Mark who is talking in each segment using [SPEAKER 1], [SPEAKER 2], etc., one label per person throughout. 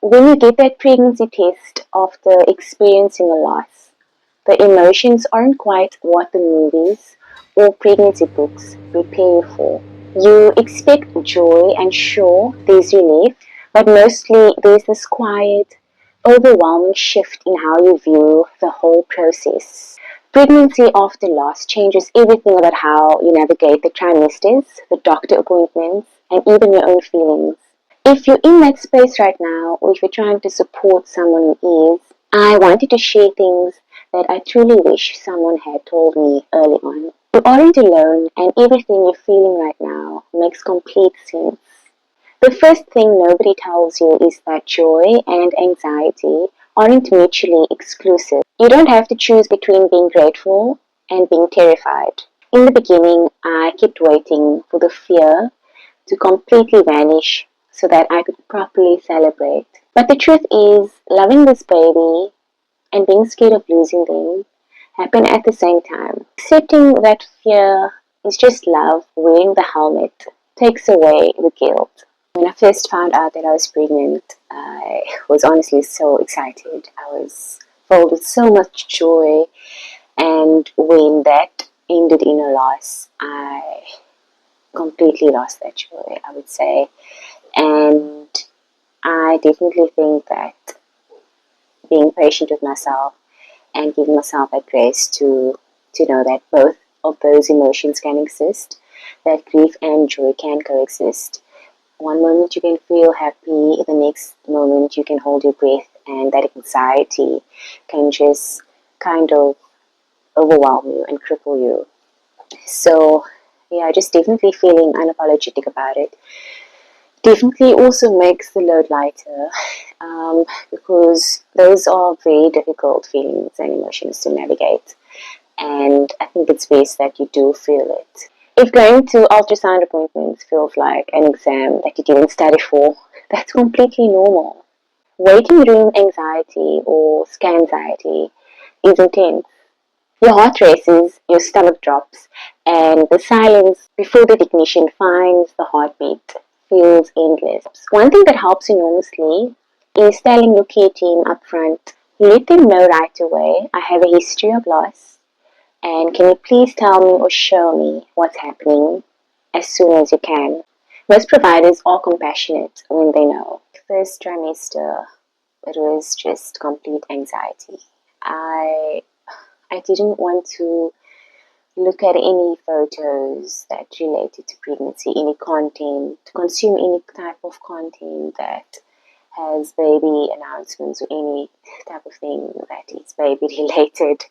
[SPEAKER 1] when you get that pregnancy test after experiencing a loss, the emotions aren't quite what the movies or pregnancy books prepare you for. You expect joy, and sure, there's relief, but mostly there's this quiet, overwhelming shift in how you view the whole process. Pregnancy after loss changes everything about how you navigate the trimesters, the doctor appointments, and even your own feelings. If you're in that space right now, or if you're trying to support someone who is, I wanted to share things that I truly wish someone had told me early on. You aren't alone, and everything you're feeling right now makes complete sense. The first thing nobody tells you is that joy and anxiety aren't mutually exclusive. You don't have to choose between being grateful and being terrified. In the beginning, I kept waiting for the fear to completely vanish so that I could properly celebrate. But the truth is, loving this baby and being scared of losing them happen at the same time. Accepting that fear is just love wearing the helmet takes away the guilt. When I first found out that I was pregnant, I was honestly so excited. I was filled with so much joy, and when that ended in a loss, I completely lost that joy, I would say. And I definitely think that being patient with myself and giving myself that grace to know that both of those emotions can exist, that grief and joy can coexist. One moment you can feel happy, the next moment you can hold your breath, and that anxiety can just kind of overwhelm you and cripple you. So, yeah, just definitely feeling unapologetic about it. Definitely also makes the load lighter, because those are very difficult feelings and emotions to navigate, and I think it's best that you do feel it. If going to ultrasound appointments feels like an exam that you didn't study for, that's completely normal. Waiting room anxiety or scanxiety is intense. Your heart races, your stomach drops, and the silence before the technician finds the heartbeat feels endless. One thing that helps enormously is telling your care team up front. Let them know right away, I have a history of loss, and can you please tell me or show me what's happening as soon as you can. Most providers are compassionate when they know. First trimester, it was just complete anxiety. I didn't want to look at any photos that related to pregnancy, any content, consume any type of content that has baby announcements or any type of thing that is baby related.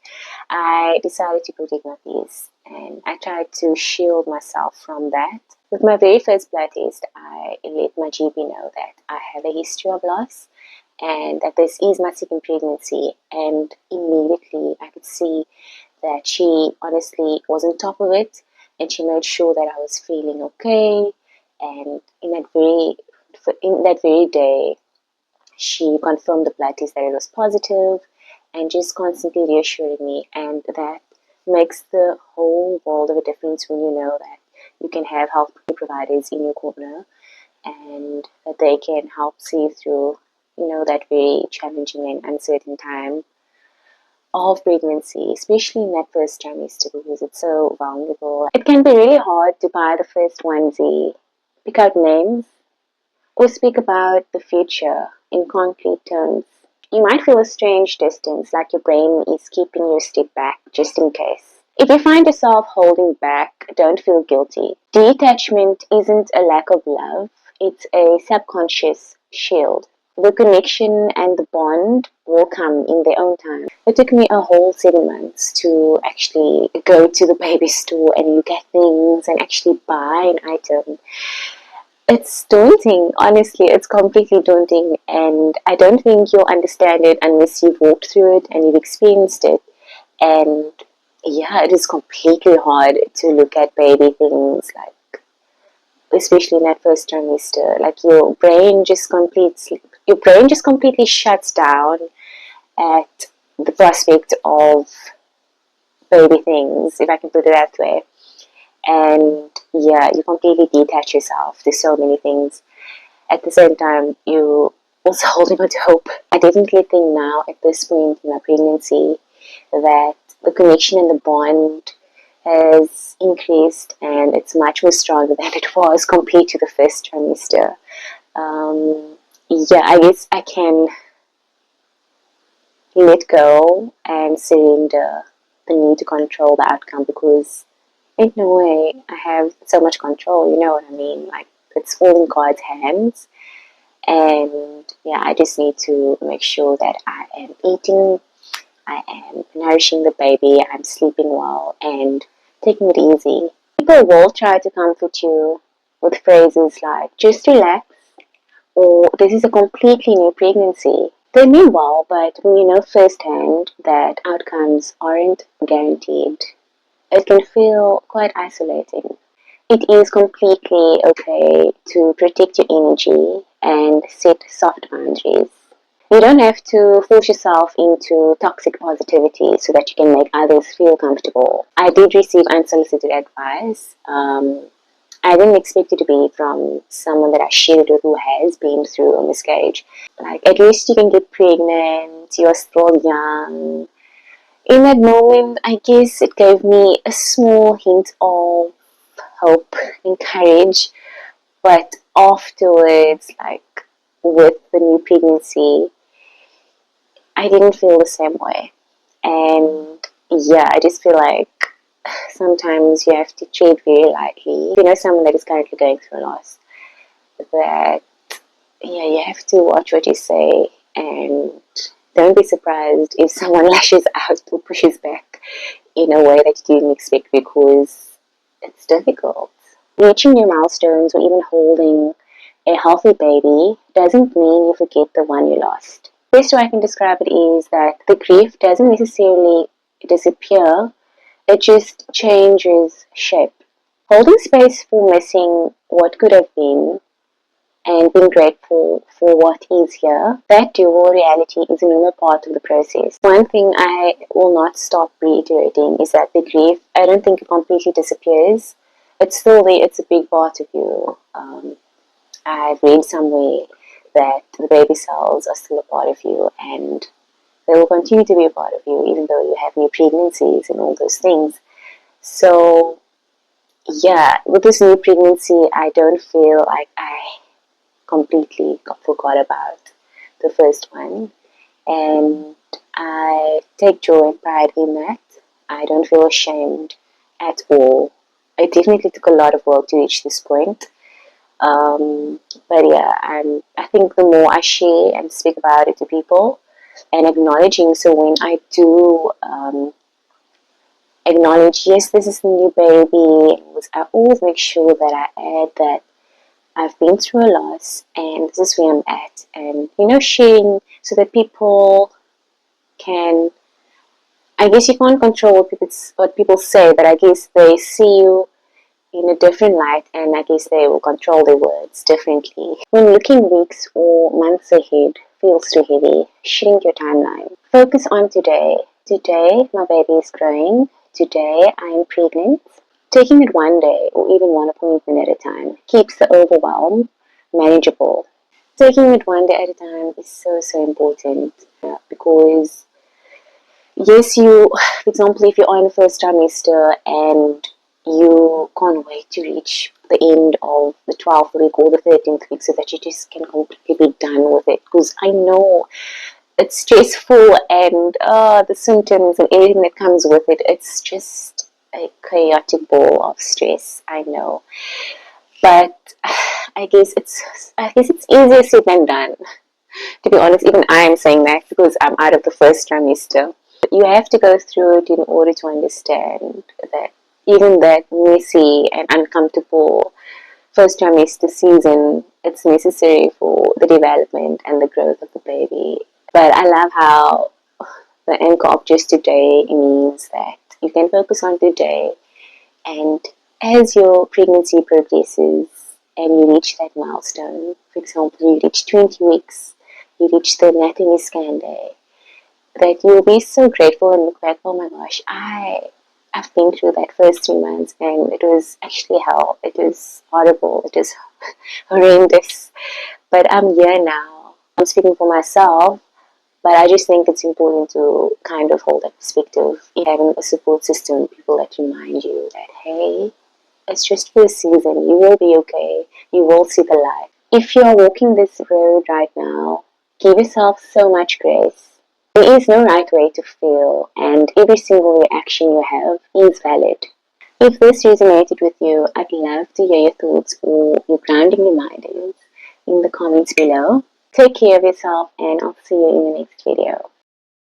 [SPEAKER 1] I decided to protect my peace, and I tried to shield myself from that. With my very first blood test, I let my GP know that I have a history of loss and that this is my second pregnancy, and immediately I could see that she honestly was on top of it, and she made sure that I was feeling okay. And in that very day, she confirmed the blood test that it was positive, and just constantly reassuring me. And that makes the whole world of a difference when you know that you can have health providers in your corner, and that they can help see you through, that very challenging and uncertain time of pregnancy, especially in that first trimester, because it's so vulnerable. It can be really hard to buy the first onesie, pick out names, or speak about the future in concrete terms. You might feel a strange distance, like your brain is keeping you a step back just in case. If you find yourself holding back, don't feel guilty. Detachment isn't a lack of love, it's a subconscious shield. The connection and the bond will come in their own time. It took me a whole 7 months to actually go to the baby store and look at things and actually buy an item. It's daunting, honestly, it's completely daunting, and I don't think you'll understand it unless you've walked through it and you've experienced it. And yeah, it is completely hard to look at baby things, like especially in that first trimester. Like your brain just completely shuts down at the prospect of baby things, if I can put it that way. And yeah, you completely detach yourself to so many things. At the same time, you also holding on to hope. I definitely think now at this point in my pregnancy that the connection and the bond has increased and it's much more stronger than it was compared to the first trimester. Yeah, I guess I can let go and surrender the need to control the outcome because in a way I have so much control, you know what I mean? Like it's all in God's hands. And yeah, I just need to make sure that I am eating, I am nourishing the baby, I'm sleeping well, and taking it easy. People will try to comfort you with phrases like, just relax, or this is a completely new pregnancy. They mean well, but when you know firsthand that outcomes aren't guaranteed, it can feel quite isolating. It is completely okay to protect your energy and set soft boundaries. You don't have to force yourself into toxic positivity so that you can make others feel comfortable. I did receive unsolicited advice. I didn't expect it to be from someone that I shared with who has been through a miscarriage. Like, at least you can get pregnant, you're still young. In that moment, I guess it gave me a small hint of hope and courage. But afterwards, like with the new pregnancy, I didn't feel the same way. And yeah, I just feel like sometimes you have to tread very lightly. If you know someone that is currently going through a loss, that yeah, you have to watch what you say and don't be surprised if someone lashes out or pushes back in a way that you didn't expect because it's difficult. Reaching new milestones or even holding a healthy baby doesn't mean you forget the one you lost. The best way I can describe it is that the grief doesn't necessarily disappear, it just changes shape. Holding space for missing what could have been and being grateful for what is here, that dual reality is a normal part of the process. One thing I will not stop reiterating is that the grief, I don't think it completely disappears. It's still there, it's a big part of you. I've read somewhere that the baby cells are still a part of you and they will continue to be a part of you even though you have new pregnancies and all those things. So, yeah, with this new pregnancy, I don't feel like I completely forgot about the first one. And I take joy and pride in that. I don't feel ashamed at all. It definitely took a lot of work to reach this point. But yeah, I think the more I share and speak about it to people and acknowledging, so when I do acknowledge, yes, this is the new baby, I always make sure that I add that I've been through a loss and this is where I'm at. And, you know, sharing so that people can, I guess you can't control what people say, but I guess they see you in a different light and I guess they will control their words differently. When looking weeks or months ahead feels too heavy, shrink your timeline. Focus on today. Today, my baby is growing. Today, I am pregnant. Taking it one day or even one appointment at a time keeps the overwhelm manageable. Taking it one day at a time is so important because yes, for example, if you're on the first trimester and you can't wait to reach the end of the 12th week or the 13th week so that you just can completely be done with it. Because I know it's stressful and the symptoms and everything that comes with it, it's just a chaotic ball of stress, I know. But I guess it's easier said than done. To be honest, even I am saying that because I'm out of the first trimester. You have to go through it in order to understand that even that messy and uncomfortable first trimester season, it's necessary for the development and the growth of the baby. But I love how the anchor of just today means that you can focus on today, and as your pregnancy progresses and you reach that milestone, for example, you reach 20 weeks, you reach the anatomy scan day, that you'll be so grateful and look back, oh my gosh, I've been through that first 3 months and it was actually hell. It was horrible. It was horrendous. But I'm here now I'm speaking for myself, but I just think it's important to kind of hold that perspective in having a support system, people that remind you that, hey, it's just for a season, you will be okay, you will see the light. If you are walking this road right now, give yourself so much grace. There is no right way to feel, and every single reaction you have is valid. If this resonated with you, I'd love to hear your thoughts or your grounding reminders in the comments below. Take care of yourself, and I'll see you in the next video.